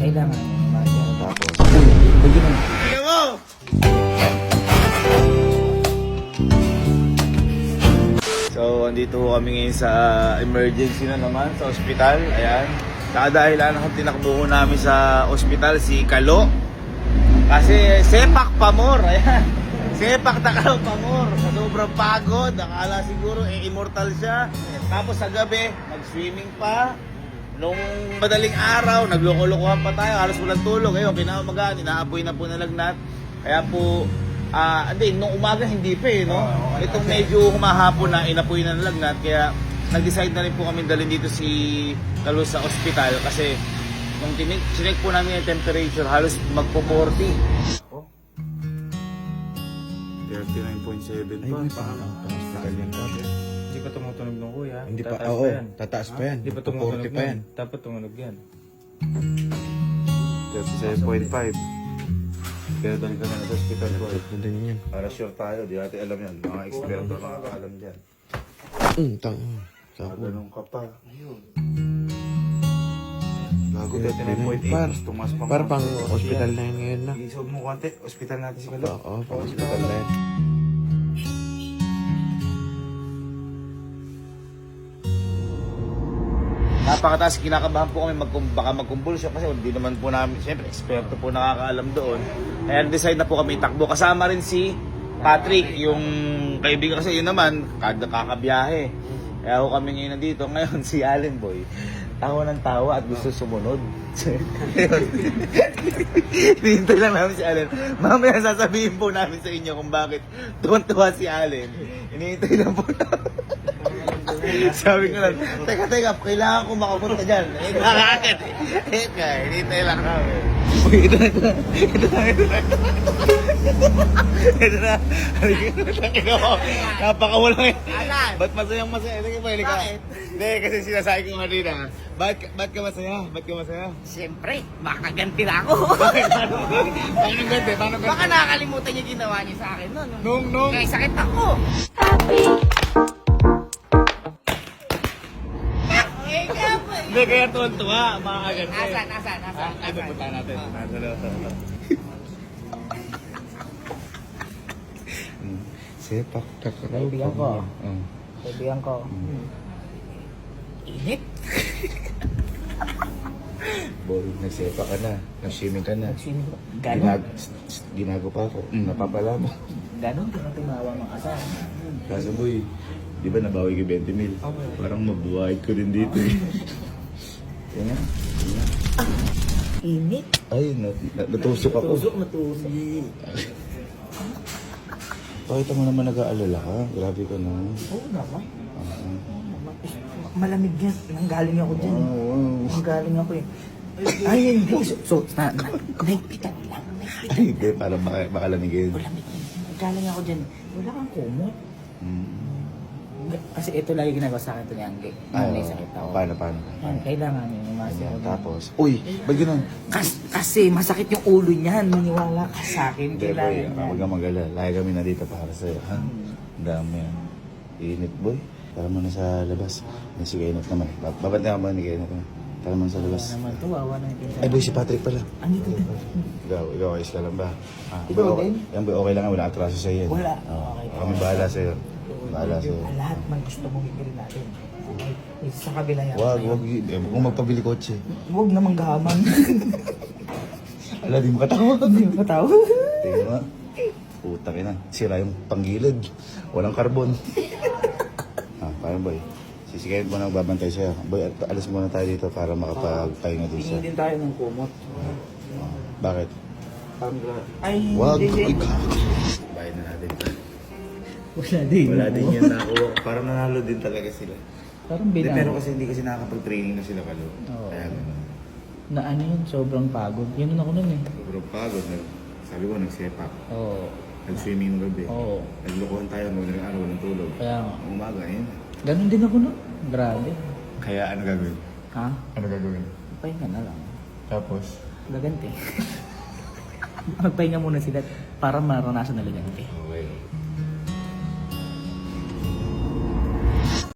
kailangan masya. Tapos, Bigyan mo. Tingnan mo! So, andito kami ngayon sa emergency na naman sa ospital. Ayan. Kadahilan ang tinakbo namin sa ospital si Kalo. Kasi sepak pamor. Ayan. Sepak takal pamor. Sa sobrang pagod. Akala siguro immortal siya. Tapos sa gabi, nag-swimming pa. Nung madaling araw, nagloko-lokohan pa tayo. Halos walang tulog. Ngayon, kinamagaan, inaapoy na po nalagnat. Kaya po, hindi, nung umaga hindi pa eh, no? Itong medyo humahapon na, inapoy na nalagnat. Kaya nag-decide na rin po kami dalhin dito si Kalo sa ospital. Kasi nung chinek po namin yung temperature, halos magpo-40. Oh. 39.7 pa. hospital yan dati. Hindi pa tumutunog nung kuya. Hindi pa, Tataas oo, pa yan. tataas pa yan. Hindi pa tumutunog 40 pa yan. nun. Dapat tumunog yan. 37.5. Kaya doon ka na sa hospital ko. Nandun yan. Para sure tayo, di natin alam yan. Mga eksperto nakakaalam dyan. Ganun ka pa. Bago 39.8. Tumas pa Para pang hospital na yan ngayon na. Isog mo konti, hospital natin si Kalo. Oo, pang hospital na yan. Napakataas, kinakabahan po kami baka magkumbulsyon kasi hindi naman po namin, siyempre, eksperto po nakakaalam doon. Kaya decide na po kami takbo. Kasama rin si Patrick, yung kaibigan kasi yun naman, kakabiyahe. Kaya ako kami ngayon nandito. Ngayon si Allen Boy, tawa ng tawa at gusto sumunod. Hinihintay lang namin si Allen. Mamaya sasabihin po namin sa inyo kung bakit tuwan-tuwa si Allen. Hinihintay lang po namin. Sabi ko lang, teka, kailangan ko makapunta dyan. Bakit? Hinihintay lang namin. Uy, ito na. Napakawalang yan. Ba't masayang masaya? Sige pa, halika. Hindi, kasi sinasabi ko kanina. Ba't ka masaya? Siyempre, makaganti na ako. Paano ganti? Baka nakakalimutan niya ginawa niya sa akin noon. Nung. Kaya sakit ako. Hindi, kaya tuwan-tuwa. Makakaganti. Nasaan? Ay, pupunta natin. Sepak takraw. Kaibigan ko. Oo. Kaibigan ko. Init. Boy, nagsepak ka na. Nag-swimming ka na. Nag-swimming ko. Ganon. Ginago pa ako. Napapala mo. Ganon din ang tumawa ng asa. Kaso boy, di ba nabawi ka 20 mil? Parang mabuhay ko din dito eh. Yan nga. Init. Ay, natusok ako. Natusok. Bakit mo naman nag-aalala ka? Grabe ka na. Oo naman. Malamig yan. Nanggaling ako dyan. Wow. Nanggaling ako eh. Ay, hindi. So, naipitan lang. Ay, hindi. Para baka lamigin. Malamig yan. Nanggaling ako dyan. Wala kang kumot. Hmm. Kasi ito lagi ginagawa sa akin ito ni Angge. May sakit ako. Paano? Yan, kailangan yung umasya. Tapos, uy, ba't ganun? Kasi masakit yung ulo niyan. Maniwala ka sa akin. Hindi boy, Kailangan huwag yan. kang mag-alala. Lagi kami na dito para sa'yo, ha? Ang dami yan. Init boy. Tara muna sa labas. May si Kenneth naman. Babantayan ka ba ni Kenneth? Tara muna sa labas. Naman to, wawa na yung pinsan. Ay boy, si Patrick pala. Andito din. Ikaw ayos ka lang ba? Ikaw boy, din? Yan boy, okay lang nga. Wala atraso sa'yo yan. Wala. Oo. Okay. Kami bahala sa'yo. Bahala sa'yo. Lahat man gusto mong bibili natin. Sa kabila yan. Huwag kung magpabili kotse. Huwag namang gahaman. Ala, di mo katawa. Hindi mo patawa. Tingnan mo. Putak ina. Sira yung panggilid. Walang karbon. Paano boy? Sisigayin mo na babantay sa'yo. Boy, alas muna tayo dito para makapagpahinga din siya. Tingin din tayo ng kumot. Bakit? Ay, Wag. hindi. Bayad na natin. Wala din. Wala din yan nakuha. Parang nanalo din talaga sila. Parang Hindi, bilang. pero kasi hindi kasi nakakapag-training na sila Kalo. Oo. Kaya ganun. Na ano yun, sobrang pagod. Yun ako nun eh. Sobrang pagod. Sabi ko, nagsepak. Oo. Nag-swimming ng gabi. Oo. Naglukuhan tayo ng araw ng tulog. Kaya nga. Ang umaga, ayun. Ganun din ako nun. Grabe. Kaya ano gagawin? Ha? Ano gagawin? Pahinga na lang. Tapos? Gaganti. Magpahinga muna sila para maranasan na gaganti.